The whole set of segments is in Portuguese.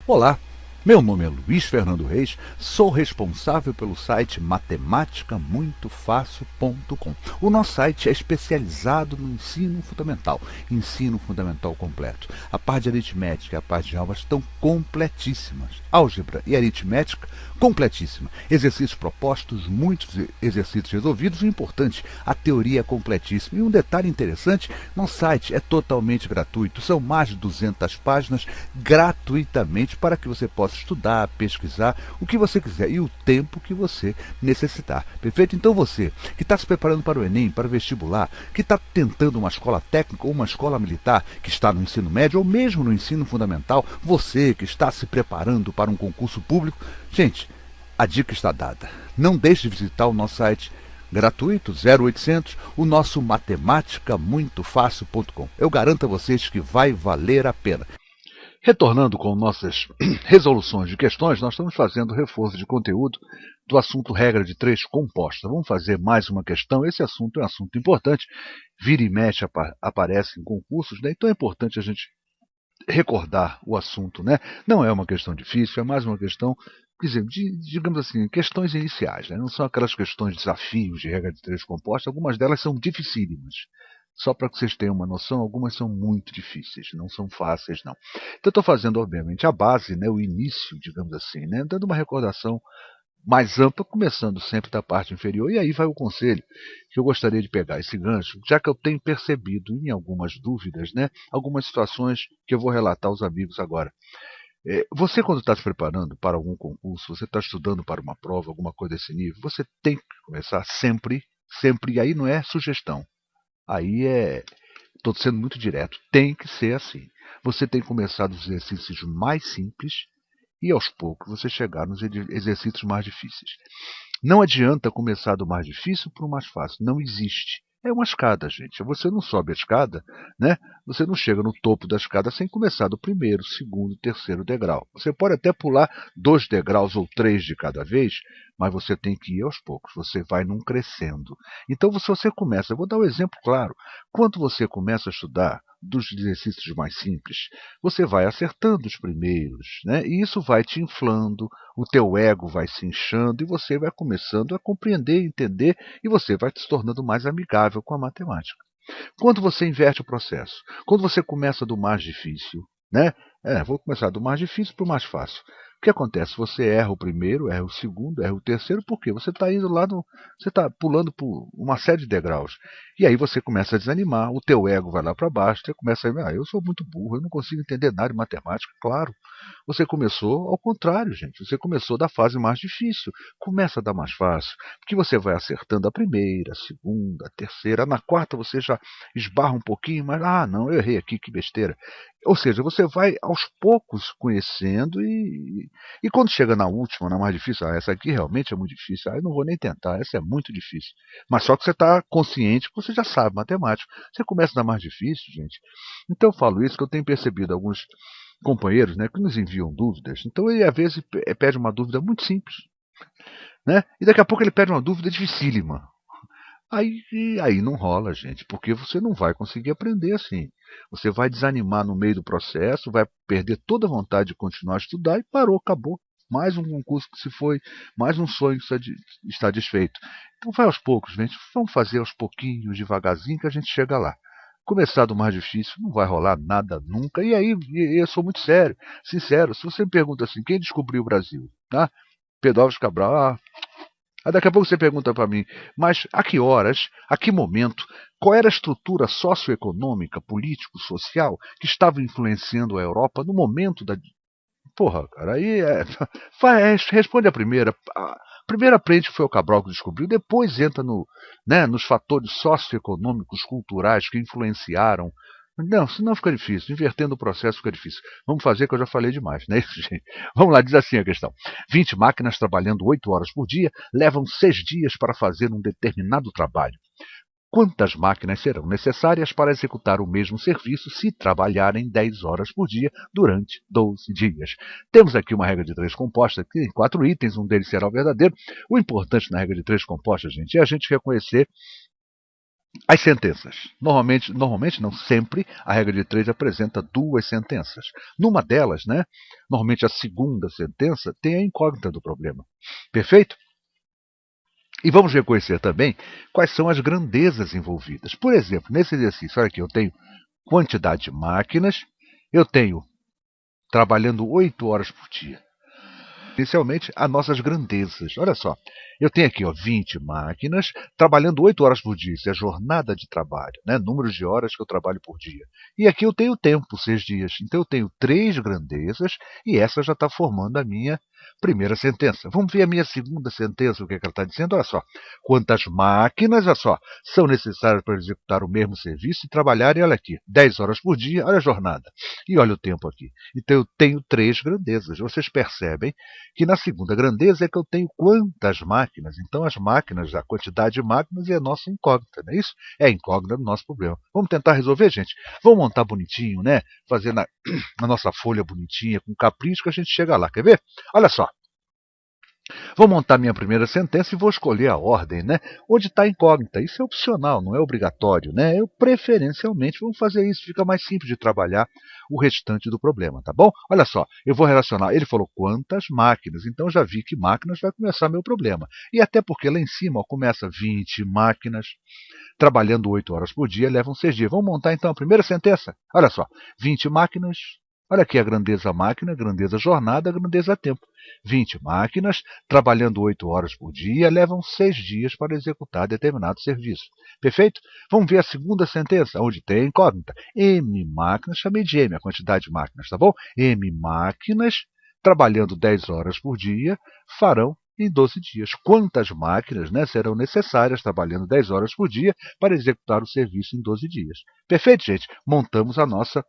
Olá, meu nome é Luiz Fernando Reis, sou responsável pelo site matematicamuitofácil.com. O nosso site é especializado no ensino fundamental completo. A parte de aritmética e a parte de álgebra estão completíssimas. Álgebra e aritmética, completíssima. Exercícios propostos, muitos exercícios resolvidos. O importante, a teoria é completíssima. E um detalhe interessante, nosso site é totalmente gratuito. São mais de 200 páginas gratuitamente para que você possa estudar, pesquisar, o que você quiser e o tempo que você necessitar. Perfeito? Então você que está se preparando para o Enem, para o vestibular, que está tentando uma escola técnica ou uma escola militar, que está no ensino médio ou mesmo no ensino fundamental, você que está se preparando para um concurso público, gente, a dica está dada. Não deixe de visitar o nosso site gratuito, 0800, o nosso matematicamuitofácil.com. Eu garanto a vocês que vai valer a pena. Retornando com nossas resoluções de questões, nós estamos fazendo reforço de conteúdo do assunto regra de 3 composta. Vamos fazer mais uma questão. Esse assunto é um assunto importante. Vira e mexe aparece em concursos, né? Então é importante a gente recordar o assunto, né? Não é uma questão difícil, é mais uma questão, quer dizer, digamos assim, questões iniciais, né? Não são aquelas questões de desafios de regra de 3 composta. Algumas delas são dificílimas. Só para que vocês tenham uma noção, algumas são muito difíceis, não são fáceis, não. Então, estou fazendo, obviamente, a base, né, o início, digamos assim, né, dando uma recordação mais ampla, começando sempre da parte inferior. E aí vai o conselho que eu gostaria de pegar esse gancho, já que eu tenho percebido em algumas dúvidas, né, algumas situações que eu vou relatar aos amigos agora. Você, quando está se preparando para algum concurso, você está estudando para uma prova, alguma coisa desse nível, você tem que começar sempre, sempre, e aí não é sugestão. Aí estou sendo muito direto, tem que ser assim. Você tem que começar dos exercícios mais simples e aos poucos você chegar nos exercícios mais difíceis. Não adianta começar do mais difícil para o mais fácil, não existe. É uma escada, gente. Você não sobe a escada, né? Você não chega no topo da escada sem começar do primeiro, segundo, terceiro degrau. Você pode até pular 2 degraus ou 3 de cada vez, mas você tem que ir aos poucos. Você vai num crescendo. Então, se você começa, eu vou dar um exemplo claro. Quando você começa a estudar dos exercícios mais simples, você vai acertando os primeiros, né? E isso vai te inflando, o teu ego vai se inchando e você vai começando a compreender, entender, e você vai se tornando mais amigável com a matemática. Quando você inverte o processo, quando você começa do mais difícil, né? Vou começar do mais difícil para o mais fácil. O que acontece? Você erra o primeiro, erra o segundo, erra o terceiro, por quê? Você está indo lá você está pulando por uma série de degraus. E aí você começa a desanimar, o teu ego vai lá para baixo, você começa a eu sou muito burro, eu não consigo entender nada de matemática. Claro, você começou ao contrário, gente. Você começou da fase mais difícil. Começa da mais fácil, porque você vai acertando a primeira, a segunda, a terceira. Na quarta você já esbarra um pouquinho, mas não, eu errei aqui, que besteira. Ou seja, você vai aos poucos conhecendo e quando chega na última, na mais difícil, essa aqui realmente é muito difícil, eu não vou nem tentar, essa é muito difícil. Mas só que você está consciente que você já sabe matemática. Você começa da mais difícil, gente. Então eu falo isso que eu tenho percebido alguns companheiros, né, que nos enviam dúvidas. Então ele às vezes pede uma dúvida muito simples, né? E daqui a pouco ele pede uma dúvida dificílima. Aí não rola, gente, porque você não vai conseguir aprender assim. Você vai desanimar no meio do processo, vai perder toda a vontade de continuar a estudar e parou, acabou. Mais um concurso que se foi, mais um sonho que está desfeito. Então vai aos poucos, gente. Vamos fazer aos pouquinhos, devagarzinho, que a gente chega lá. Começar do mais difícil, não vai rolar nada nunca. E aí, eu sou muito sério, sincero. Se você me pergunta assim, quem descobriu o Brasil? Tá? Pedro Álvares Cabral. Aí daqui a pouco você pergunta para mim, mas a que horas, a que momento, qual era a estrutura socioeconômica, político-social que estava influenciando a Europa no momento da. Porra, cara, aí responde a primeira. A primeira aprende que foi o Cabral que descobriu, depois entra nos fatores socioeconômicos, culturais que influenciaram. Não, senão fica difícil. Invertendo o processo fica difícil. Vamos fazer que eu já falei demais, né? Vamos lá, diz assim a questão. 20 máquinas trabalhando 8 horas por dia levam 6 dias para fazer um determinado trabalho. Quantas máquinas serão necessárias para executar o mesmo serviço se trabalharem 10 horas por dia durante 12 dias? Temos aqui uma regra de 3 composta, que tem 4 itens, um deles será o verdadeiro. O importante na regra de 3 composta, gente, é a gente reconhecer As sentenças. Normalmente não, sempre, a regra de 3 apresenta duas sentenças. Numa delas, né, normalmente a segunda sentença tem a incógnita do problema. Perfeito? E vamos reconhecer também quais são as grandezas envolvidas. Por exemplo, nesse exercício, olha aqui, eu tenho quantidade de máquinas, eu tenho trabalhando 8 horas por dia. Inicialmente, as nossas grandezas. Olha só, eu tenho aqui 20 máquinas, trabalhando 8 horas por dia. Isso é jornada de trabalho, né? Número de horas que eu trabalho por dia. E aqui eu tenho tempo, 6 dias. Então eu tenho 3 grandezas e essa já está formando a minha primeira sentença. Vamos ver a minha segunda sentença, o que, é que ela está dizendo? Olha só, quantas máquinas, olha só, são necessárias para executar o mesmo serviço e trabalharem, olha aqui, 10 horas por dia, olha a jornada. E olha o tempo aqui. Então eu tenho 3 grandezas. Vocês percebem que na segunda grandeza é que eu tenho quantas máquinas. Então as máquinas, a quantidade de máquinas é a nossa incógnita, não é isso? É a incógnita do nosso problema. Vamos tentar resolver, gente? Vamos montar bonitinho, né? Fazer na nossa folha bonitinha, com capricho, que a gente chega lá. Quer ver? Olha só. Vou montar minha primeira sentença e vou escolher a ordem, né? Onde está incógnita. Isso é opcional, não é obrigatório, né? Eu preferencialmente vou fazer isso, fica mais simples de trabalhar o restante do problema, tá bom? Olha só, eu vou relacionar. Ele falou quantas máquinas, então já vi que máquinas vai começar meu problema. E até porque lá em cima ó, começa 20 máquinas, trabalhando 8 horas por dia, levam 6 dias. Vamos montar então a primeira sentença? Olha só, 20 máquinas. Olha aqui a grandeza máquina, grandeza jornada, grandeza tempo. 20 máquinas, trabalhando 8 horas por dia, levam 6 dias para executar determinado serviço. Perfeito? Vamos ver a segunda sentença, onde tem a incógnita. M máquinas, chamei de M a quantidade de máquinas, tá bom? M máquinas, trabalhando 10 horas por dia, farão em 12 dias. Quantas máquinas serão necessárias, trabalhando 10 horas por dia, para executar o serviço em 12 dias? Perfeito, gente? Montamos a nossa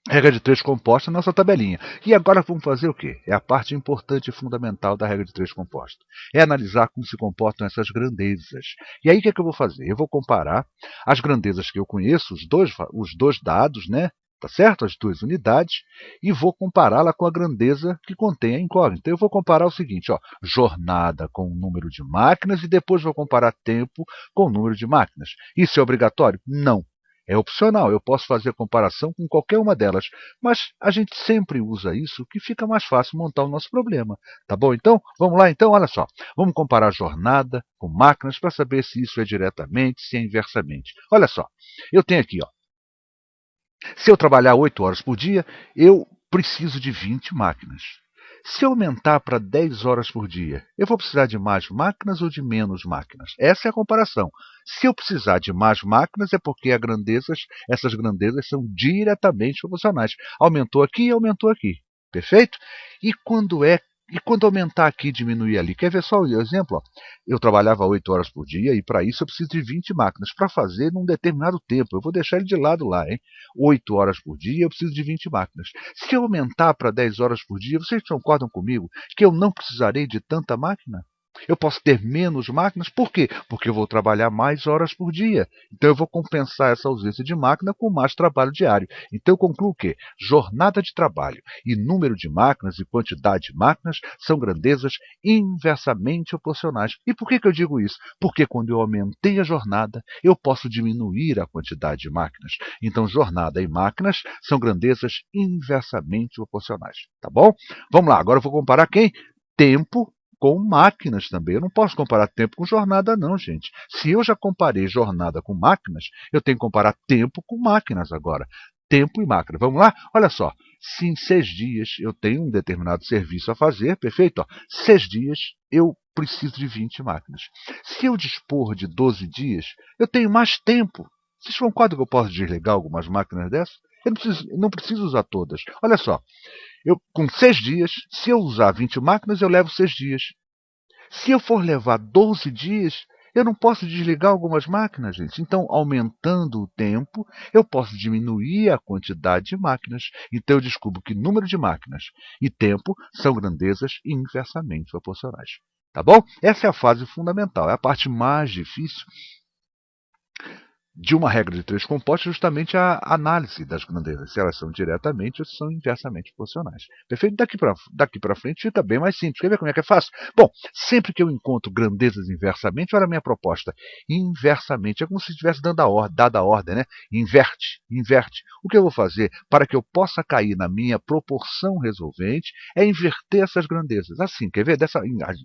regra de 3 composta na nossa tabelinha. E agora vamos fazer o quê? É a parte importante e fundamental da regra de 3 composta. É analisar como se comportam essas grandezas. E aí o que, é que eu vou fazer? Eu vou comparar as grandezas que eu conheço, os dois dados, né? Tá certo? As duas unidades, e vou compará-la com a grandeza que contém a incógnita. Então eu vou comparar o seguinte, ó, jornada com o número de máquinas e depois vou comparar tempo com o número de máquinas. Isso é obrigatório? Não. É opcional, eu posso fazer comparação com qualquer uma delas, mas a gente sempre usa isso que fica mais fácil montar o nosso problema. Tá bom? Então, vamos lá então, olha só. Vamos comparar jornada com máquinas para saber se isso é diretamente, se é inversamente. Olha só, eu tenho aqui, ó. Se eu trabalhar 8 horas por dia, eu preciso de 20 máquinas. Se eu aumentar para 10 horas por dia, eu vou precisar de mais máquinas ou de menos máquinas? Essa é a comparação. Se eu precisar de mais máquinas, é porque essas grandezas são diretamente proporcionais. Aumentou aqui e aumentou aqui. Perfeito? E quando aumentar aqui e diminuir ali? Quer ver só o exemplo? Ó? Eu trabalhava 8 horas por dia e para isso eu preciso de 20 máquinas para fazer num determinado tempo. Eu vou deixar ele de lado lá, hein? 8 horas por dia eu preciso de 20 máquinas. Se eu aumentar para 10 horas por dia, vocês concordam comigo que eu não precisarei de tanta máquina? Eu posso ter menos máquinas, por quê? Porque eu vou trabalhar mais horas por dia. Então eu vou compensar essa ausência de máquina com mais trabalho diário. Então eu concluo o quê? Jornada de trabalho e número de máquinas e quantidade de máquinas são grandezas inversamente proporcionais. E por que eu digo isso? Porque quando eu aumentei a jornada, eu posso diminuir a quantidade de máquinas. Então jornada e máquinas são grandezas inversamente proporcionais. Tá bom? Vamos lá, agora eu vou comparar quem? Tempo com máquinas também. Eu não posso comparar tempo com jornada, não, gente. Se eu já comparei jornada com máquinas, eu tenho que comparar tempo com máquinas agora. Tempo e máquina. Vamos lá? Olha só. Se em 6 dias eu tenho um determinado serviço a fazer, perfeito? Ó, 6 dias eu preciso de 20 máquinas. Se eu dispor de 12 dias, eu tenho mais tempo. Vocês concordam que eu posso desligar algumas máquinas dessas? Eu não preciso usar todas. Olha só. Com 6 dias, se eu usar 20 máquinas, eu levo 6 dias. Se eu for levar 12 dias, eu não posso desligar algumas máquinas, gente. Então, aumentando o tempo, eu posso diminuir a quantidade de máquinas. Então, eu descubro que número de máquinas e tempo são grandezas inversamente proporcionais. Tá bom? Essa é a fase fundamental, é a parte mais difícil de uma regra de três compostos justamente a análise das grandezas, se elas são diretamente ou se são inversamente proporcionais. Perfeito? Daqui para frente fica bem mais simples. Quer ver como é que é fácil? Bom, sempre que eu encontro grandezas inversamente, olha a minha proposta. Inversamente. É como se estivesse dando dada a ordem, né? Inverte, inverte. O que eu vou fazer para que eu possa cair na minha proporção resolvente é inverter essas grandezas. Assim, quer ver?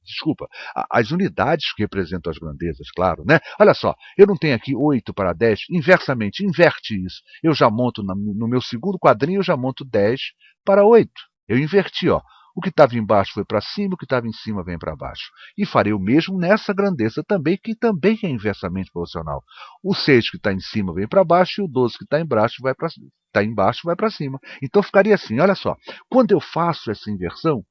Desculpa, as unidades que representam as grandezas, claro, né? Olha só, eu não tenho aqui 8 para 10, inversamente, inverte isso. Eu já monto no meu segundo quadrinho, eu já monto 10 para 8. Eu inverti, ó. O que estava embaixo foi para cima, o que estava em cima vem para baixo. E farei o mesmo nessa grandeza também, que também é inversamente proporcional. O 6 que está em cima vem para baixo e o 12 que está embaixo vai para cima. Então ficaria assim, olha só. Quando eu faço essa inversão,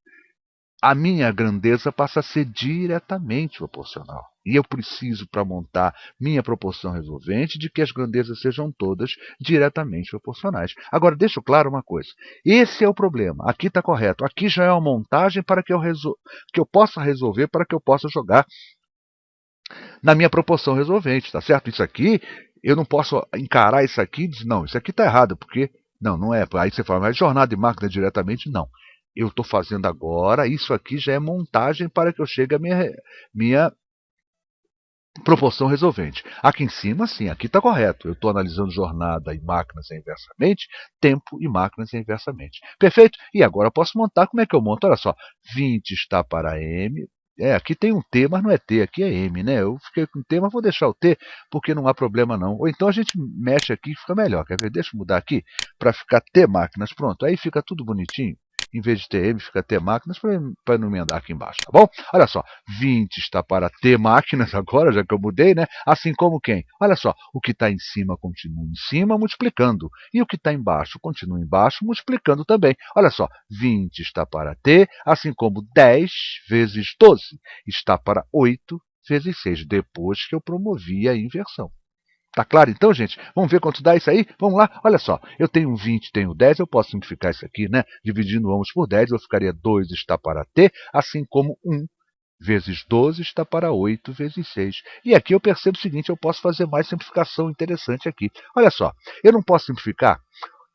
a minha grandeza passa a ser diretamente proporcional. E eu preciso, para montar minha proporção resolvente, de que as grandezas sejam todas diretamente proporcionais. Agora, deixo claro uma coisa. Esse é o problema. Aqui está correto. Aqui já é uma montagem para que eu possa resolver, para que eu possa jogar na minha proporção resolvente. Tá certo? Isso aqui, eu não posso encarar isso aqui e dizer, não, isso aqui está errado, porque... Não é. Aí você fala, mas jornada de máquina diretamente? Não. Eu estou fazendo agora, isso aqui já é montagem para que eu chegue à minha proporção resolvente. Aqui em cima, sim, aqui está correto. Eu estou analisando jornada e máquinas inversamente, tempo e máquinas inversamente. Perfeito? E agora eu posso montar. Como é que eu monto? Olha só, 20 está para M. Aqui tem um T, mas não é T, aqui é M, né? Eu fiquei com T, mas vou deixar o T, porque não há problema não. Ou então a gente mexe aqui e fica melhor. Quer ver? Deixa eu mudar aqui para ficar T máquinas. Pronto, aí fica tudo bonitinho. Em vez de TM, fica T máquinas para não emendar aqui embaixo, tá bom? Olha só, 20 está para T máquinas agora, já que eu mudei, né? Assim como quem? Olha só, o que está em cima continua em cima, multiplicando. E o que está embaixo continua embaixo, multiplicando também. Olha só, 20 está para T, assim como 10 vezes 12 está para 8 vezes 6, depois que eu promovi a inversão. Tá claro então, gente? Vamos ver quanto dá isso aí? Vamos lá? Olha só, eu tenho 20, tenho 10, eu posso simplificar isso aqui, né? Dividindo ambos por 10, eu ficaria 2 está para T, assim como 1 vezes 12 está para 8 vezes 6. E aqui eu percebo o seguinte, eu posso fazer mais simplificação interessante aqui. Olha só, eu não posso simplificar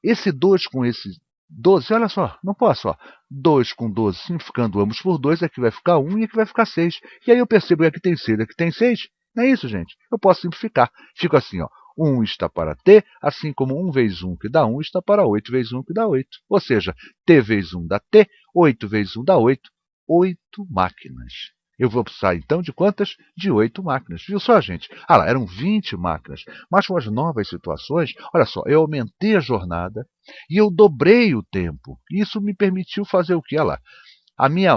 esse 2 com esse 12, olha só, não posso, ó. 2 com 12, simplificando ambos por 2, aqui vai ficar 1 e aqui vai ficar 6. E aí eu percebo que aqui tem 6, aqui tem 6. Não é isso, gente? Eu posso simplificar. Fico assim, ó. 1 está para T, assim como 1 vezes 1 que dá 1 está para 8 vezes 1 que dá 8. Ou seja, T vezes 1 dá T, 8 vezes 1 dá 8. 8 máquinas. Eu vou precisar então de quantas? De 8 máquinas. Viu só, gente? Ah lá, eram 20 máquinas. Mas com as novas situações, olha só, eu aumentei a jornada e eu dobrei o tempo. Isso me permitiu fazer o que? Olha lá.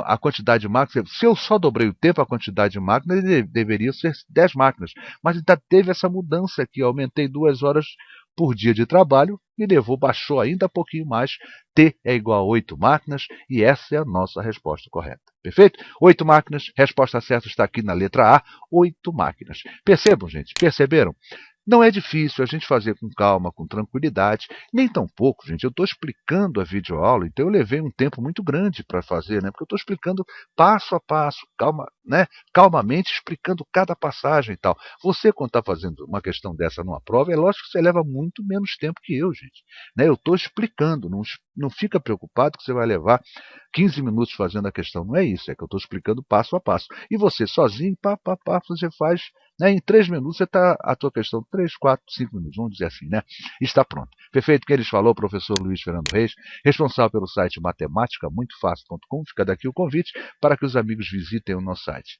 A quantidade de máquinas, se eu só dobrei o tempo, a quantidade de máquinas deveria ser 10 máquinas. Mas ainda teve essa mudança aqui. Eu aumentei 2 horas por dia de trabalho e baixou ainda um pouquinho mais. T é igual a 8 máquinas e essa é a nossa resposta correta. Perfeito? 8 máquinas, resposta certa está aqui na letra A, 8 máquinas. Percebam, gente? Perceberam? Não é difícil a gente fazer com calma, com tranquilidade, nem tão pouco, gente. Eu estou explicando a videoaula, então eu levei um tempo muito grande para fazer, né? Porque eu estou explicando passo a passo, calmamente explicando cada passagem e tal. Você, quando está fazendo uma questão dessa numa prova, é lógico que você leva muito menos tempo que eu, gente. Né? Eu estou explicando, não fica preocupado que você vai levar 15 minutos fazendo a questão. Não é isso, é que eu estou explicando passo a passo. E você sozinho, você faz, né? Em 3 minutos você está a tua questão, 3, 4, 5 minutos, vamos dizer assim, né? Está pronto. Perfeito? Quem lhes falou, o professor Luiz Fernando Reis, responsável pelo site matemáticamuitofácil.com. Fica daqui o convite para que os amigos visitem o nosso site.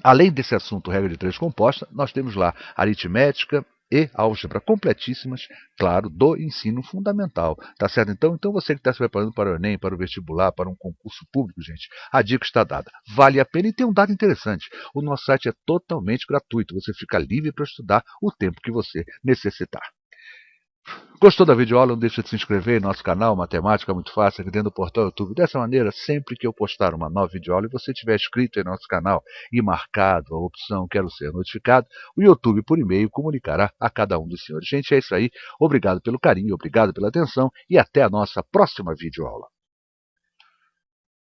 Além desse assunto, regra de três composta, nós temos lá aritmética e álgebra completíssimas, claro, do ensino fundamental. Tá certo? Então você que está se preparando para o Enem, para o vestibular, para um concurso público, gente, a dica está dada. Vale a pena e tem um dado interessante. O nosso site é totalmente gratuito. Você fica livre para estudar o tempo que você necessitar. Gostou da videoaula? Não deixe de se inscrever em nosso canal Matemática Muito Fácil aqui dentro do portal YouTube. Dessa maneira, sempre que eu postar uma nova videoaula e você estiver inscrito em nosso canal e marcado a opção Quero Ser Notificado, o YouTube por e-mail comunicará a cada um dos senhores. Gente, é isso aí. Obrigado pelo carinho, obrigado pela atenção e até a nossa próxima videoaula.